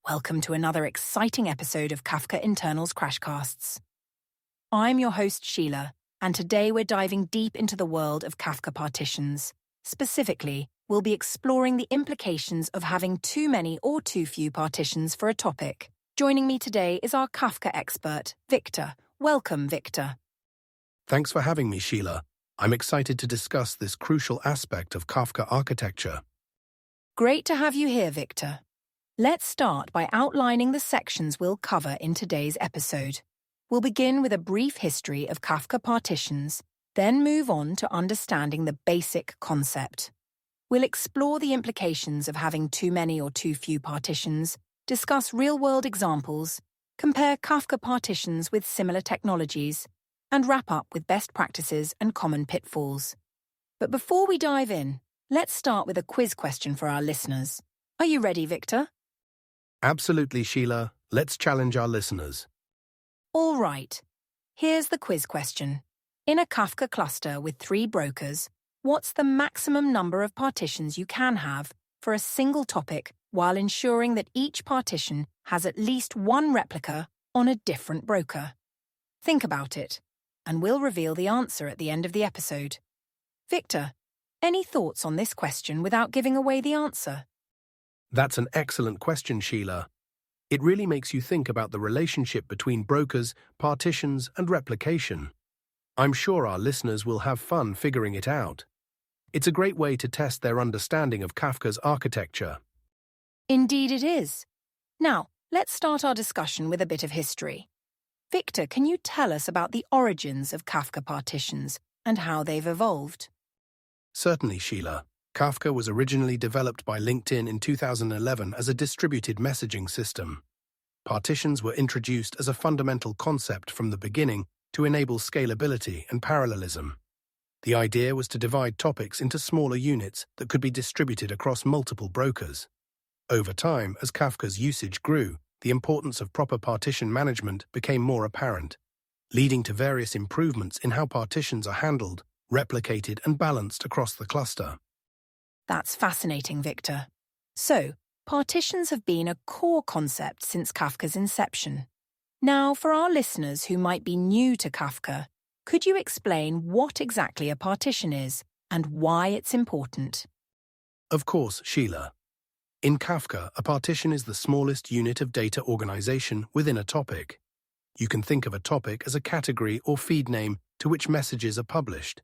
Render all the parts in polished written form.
Welcome to another exciting episode of Kafka Internal's Crashcasts. I'm your host Sheila, and today we're diving deep into the world of Kafka partitions. Specifically, we'll be exploring the implications of having too many or too few partitions for a topic. Joining me today is our Kafka expert, Victor. Welcome, Victor. Thanks for having me, Sheila. I'm excited to discuss this crucial aspect of Kafka architecture. Great to have you here, Victor. Let's start by outlining the sections we'll cover in today's episode. We'll begin with a brief history of Kafka partitions, then move on to understanding the basic concept. We'll explore the implications of having too many or too few partitions, discuss real-world examples, compare Kafka partitions with similar technologies, and wrap up with best practices and common pitfalls. But before we dive in, let's start with a quiz question for our listeners. Are you ready, Victor? Absolutely, Sheila. Let's challenge our listeners. All right. Here's the quiz question. In a Kafka cluster with 3 brokers, what's the maximum number of partitions you can have for a single topic while ensuring that each partition has at least one replica on a different broker? Think about it, and we'll reveal the answer at the end of the episode. Victor, any thoughts on this question without giving away the answer? That's an excellent question, Sheila. It really makes you think about the relationship between brokers, partitions, and replication. I'm sure our listeners will have fun figuring it out. It's a great way to test their understanding of Kafka's architecture. Indeed it is. Now, let's start our discussion with a bit of history. Victor, can you tell us about the origins of Kafka partitions and how they've evolved? Certainly, Sheila. Kafka was originally developed by LinkedIn in 2011 as a distributed messaging system. Partitions were introduced as a fundamental concept from the beginning to enable scalability and parallelism. The idea was to divide topics into smaller units that could be distributed across multiple brokers. Over time, as Kafka's usage grew, the importance of proper partition management became more apparent, leading to various improvements in how partitions are handled, replicated, and balanced across the cluster. That's fascinating, Victor. So, partitions have been a core concept since Kafka's inception. Now, for our listeners who might be new to Kafka, could you explain what exactly a partition is and why it's important? Of course, Sheila. In Kafka, a partition is the smallest unit of data organization within a topic. You can think of a topic as a category or feed name to which messages are published.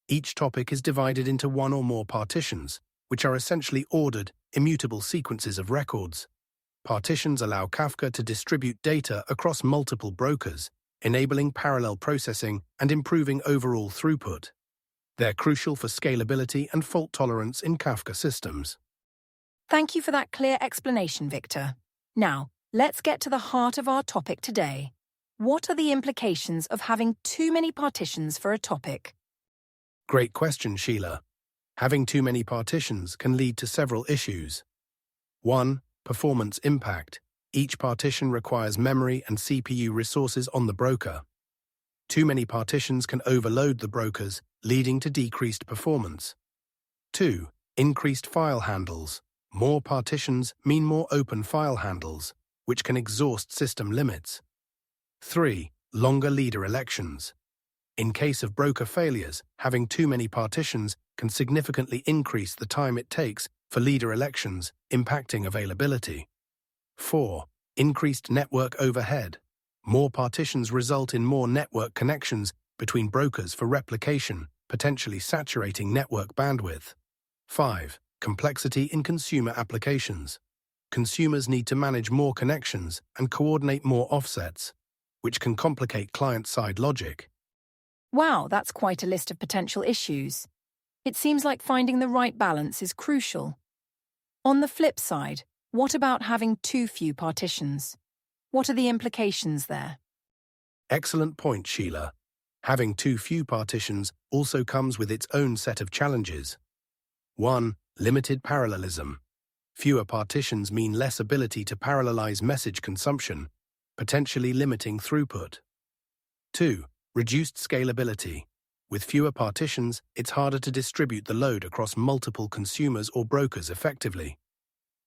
Each topic is divided into one or more partitions, which are essentially ordered, immutable sequences of records. Partitions allow Kafka to distribute data across multiple brokers, enabling parallel processing and improving overall throughput. They're crucial for scalability and fault tolerance in Kafka systems. Thank you for that clear explanation, Victor. Now, let's get to the heart of our topic today. What are the implications of having too many partitions for a topic? Great question, Sheila. Having too many partitions can lead to several issues. 1. Performance impact. Each partition requires memory and CPU resources on the broker. Too many partitions can overload the brokers, leading to decreased performance. 2. Increased file handles. More partitions mean more open file handles, which can exhaust system limits. 3. Longer leader elections. In case of broker failures, having too many partitions can significantly increase the time it takes for leader elections, impacting availability. 4. Increased network overhead. More partitions result in more network connections between brokers for replication, potentially saturating network bandwidth. 5. Complexity in consumer applications. Consumers need to manage more connections and coordinate more offsets, which can complicate client-side logic. Wow, that's quite a list of potential issues. It seems like finding the right balance is crucial. On the flip side, what about having too few partitions? What are the implications there? Excellent point, Sheila. Having too few partitions also comes with its own set of challenges. 1. Limited parallelism. Fewer partitions mean less ability to parallelize message consumption, potentially limiting throughput. 2. Reduced scalability. With fewer partitions, it's harder to distribute the load across multiple consumers or brokers effectively.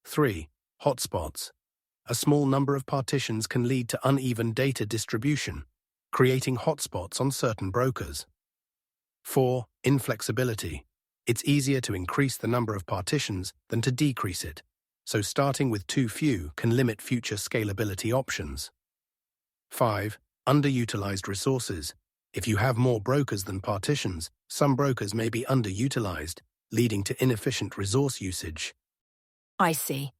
3. Hotspots. a small number of partitions can lead to uneven data distribution, creating hotspots on certain brokers. 4. Inflexibility. It's easier to increase the number of partitions than to decrease it, so starting with too few can limit future scalability options. 5. Underutilized resources. If you have more brokers than partitions, some brokers may be underutilized, leading to inefficient resource usage. I see.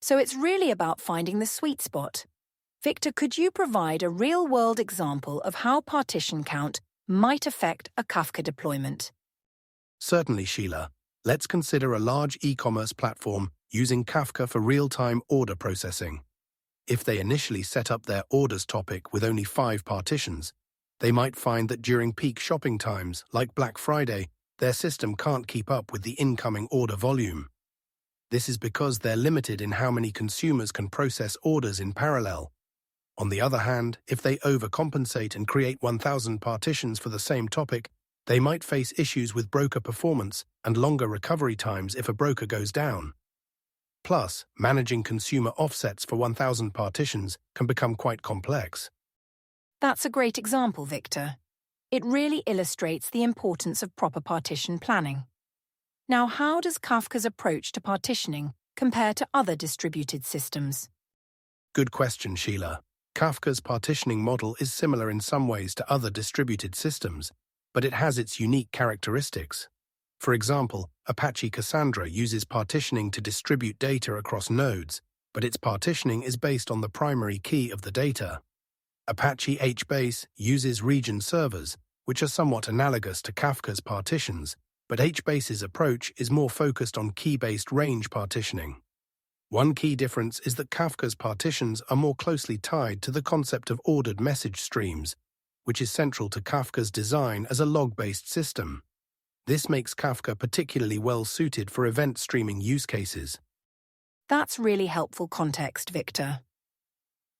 So it's really about finding the sweet spot. Victor, could you provide a real-world example of how partition count might affect a Kafka deployment? Certainly, Sheila. Let's consider a large e-commerce platform using Kafka for real-time order processing. If they initially set up their orders topic with only 5 partitions, they might find that during peak shopping times, like Black Friday, their system can't keep up with the incoming order volume. This is because they're limited in how many consumers can process orders in parallel. On the other hand, if they overcompensate and create 1,000 partitions for the same topic, they might face issues with broker performance and longer recovery times if a broker goes down. Plus, managing consumer offsets for 1,000 partitions can become quite complex. That's a great example, Victor. It really illustrates the importance of proper partition planning. Now, how does Kafka's approach to partitioning compare to other distributed systems? Good question, Sheila. Kafka's partitioning model is similar in some ways to other distributed systems, but it has its unique characteristics. For example, Apache Cassandra uses partitioning to distribute data across nodes, but its partitioning is based on the primary key of the data. Apache HBase uses region servers, which are somewhat analogous to Kafka's partitions, but HBase's approach is more focused on key-based range partitioning. One key difference is that Kafka's partitions are more closely tied to the concept of ordered message streams, which is central to Kafka's design as a log-based system. This makes Kafka particularly well-suited for event streaming use cases. That's really helpful context, Victor.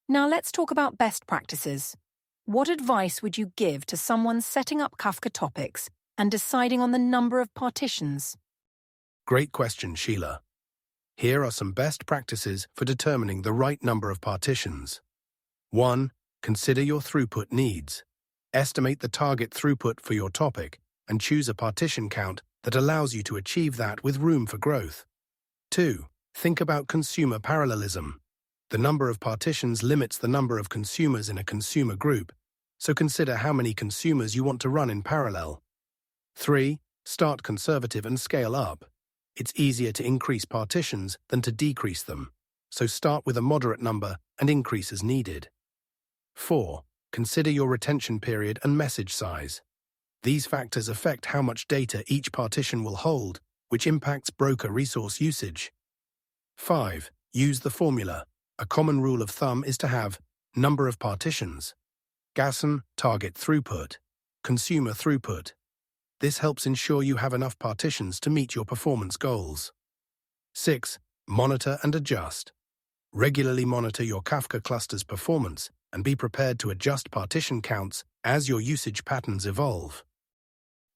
Now let's talk about best practices. What advice would you give to someone setting up Kafka topics and deciding on the number of partitions? Great question, Sheila. Here are some best practices for determining the right number of partitions. 1. Consider your throughput needs. Estimate the target throughput for your topic and choose a partition count that allows you to achieve that with room for growth. 2. Think about consumer parallelism. The number of partitions limits the number of consumers in a consumer group, so consider how many consumers you want to run in parallel. 3. Start conservative and scale up. It's easier to increase partitions than to decrease them, so start with a moderate number and increase as needed. 4. Consider your retention period and message size. These factors affect how much data each partition will hold, which impacts broker resource usage. 5. Use the formula. A common rule of thumb is to have number of partitions. GASN, target throughput. Consumer throughput. This helps ensure you have enough partitions to meet your performance goals. 6. Monitor and adjust. Regularly monitor your Kafka cluster's performance and be prepared to adjust partition counts as your usage patterns evolve.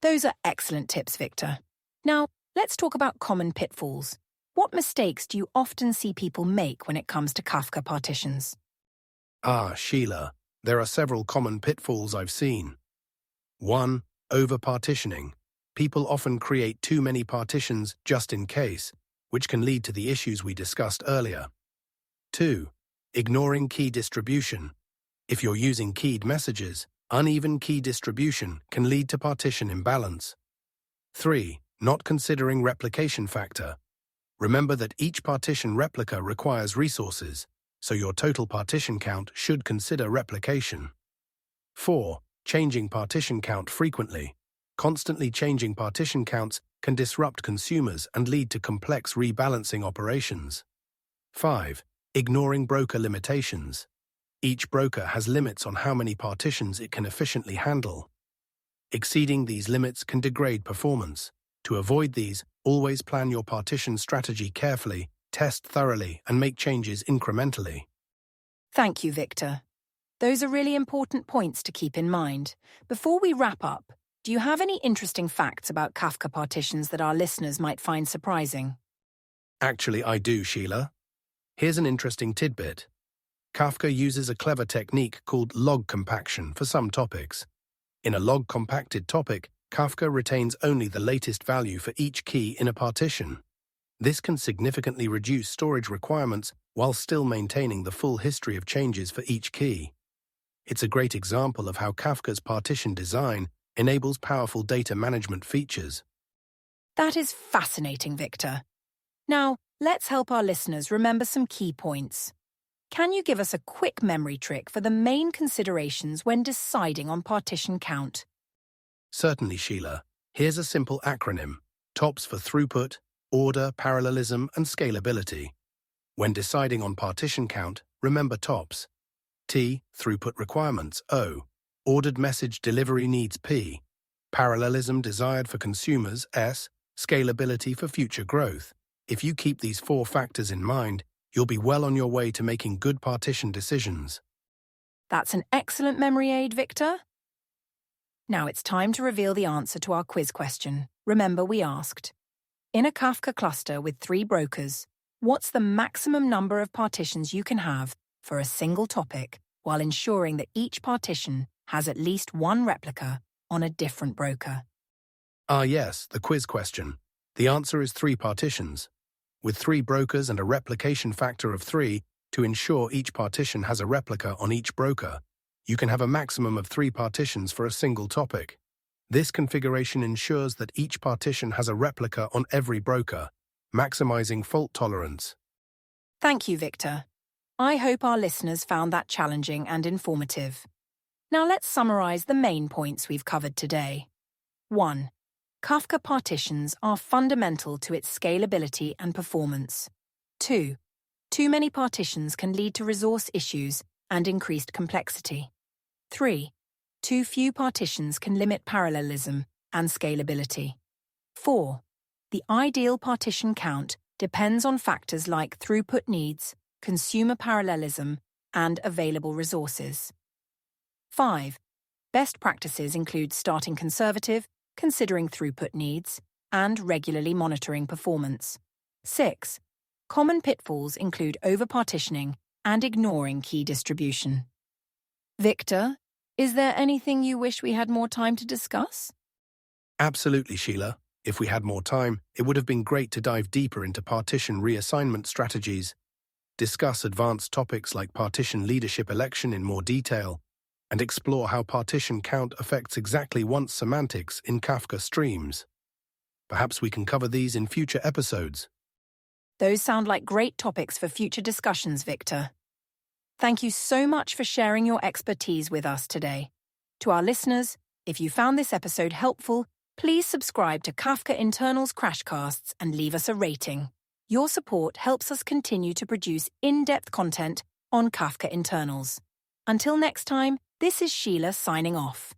Those are excellent tips, Victor. Now, let's talk about common pitfalls. What mistakes do you often see people make when it comes to Kafka partitions? Sheila, there are several common pitfalls I've seen. 1. Over-partitioning. People often create too many partitions just in case, which can lead to the issues we discussed earlier. 2. Ignoring key distribution. If you're using keyed messages, uneven key distribution can lead to partition imbalance. 3. Not considering replication factor. Remember that each partition replica requires resources, so your total partition count should consider replication. 4. Changing partition count frequently. Constantly changing partition counts can disrupt consumers and lead to complex rebalancing operations. 5. Ignoring broker limitations. Each broker has limits on how many partitions it can efficiently handle. Exceeding these limits can degrade performance. To avoid these, always plan your partition strategy carefully, test thoroughly, and make changes incrementally. Thank you, Victor. Those are really important points to keep in mind. Before we wrap up, do you have any interesting facts about Kafka partitions that our listeners might find surprising? Actually, I do, Sheila. Here's an interesting tidbit. Kafka uses a clever technique called log compaction for some topics. In a log-compacted topic, Kafka retains only the latest value for each key in a partition. This can significantly reduce storage requirements while still maintaining the full history of changes for each key. It's a great example of how Kafka's partition design enables powerful data management features. That is fascinating, Victor. Now, let's help our listeners remember some key points. Can you give us a quick memory trick for the main considerations when deciding on partition count? Certainly, Sheila. Here's a simple acronym: TOPS for throughput, order, parallelism, and scalability. When deciding on partition count, remember TOPS. T, throughput requirements, O. Ordered message delivery needs, P. Parallelism desired for consumers, S. Scalability for future growth. If you keep these 4 factors in mind, you'll be well on your way to making good partition decisions. That's an excellent memory aid, Victor. Now it's time to reveal the answer to our quiz question. Remember, we asked, in a Kafka cluster with 3 brokers, what's the maximum number of partitions you can have for a single topic while ensuring that each partition has at least 1 replica on a different broker? Ah yes, the quiz question. The answer is 3 partitions. With 3 brokers and a replication factor of 3 to ensure each partition has a replica on each broker, you can have a maximum of 3 partitions for a single topic. This configuration ensures that each partition has a replica on every broker, maximizing fault tolerance. Thank you, Victor. I hope our listeners found that challenging and informative. Now let's summarize the main points we've covered today. 1. Kafka partitions are fundamental to its scalability and performance. 2. Too many partitions can lead to resource issues and increased complexity. 3. Too few partitions can limit parallelism and scalability. 4. The ideal partition count depends on factors like throughput needs, consumer parallelism, and available resources. 5. Best practices include starting conservative, considering throughput needs, and regularly monitoring performance. 6. Common pitfalls include over-partitioning and ignoring key distribution. Victor, is there anything you wish we had more time to discuss? Absolutely, Sheila. If we had more time, it would have been great to dive deeper into partition reassignment strategies, discuss advanced topics like partition leadership election in more detail, and explore how partition count affects exactly once semantics in Kafka streams. Perhaps we can cover these in future episodes. Those sound like great topics for future discussions, Victor. Thank you so much for sharing your expertise with us today. To our listeners, if you found this episode helpful, please subscribe to Kafka Internals Crashcasts and leave us a rating. Your support helps us continue to produce in-depth content on Kafka Internals. Until next time, this is Sheila signing off.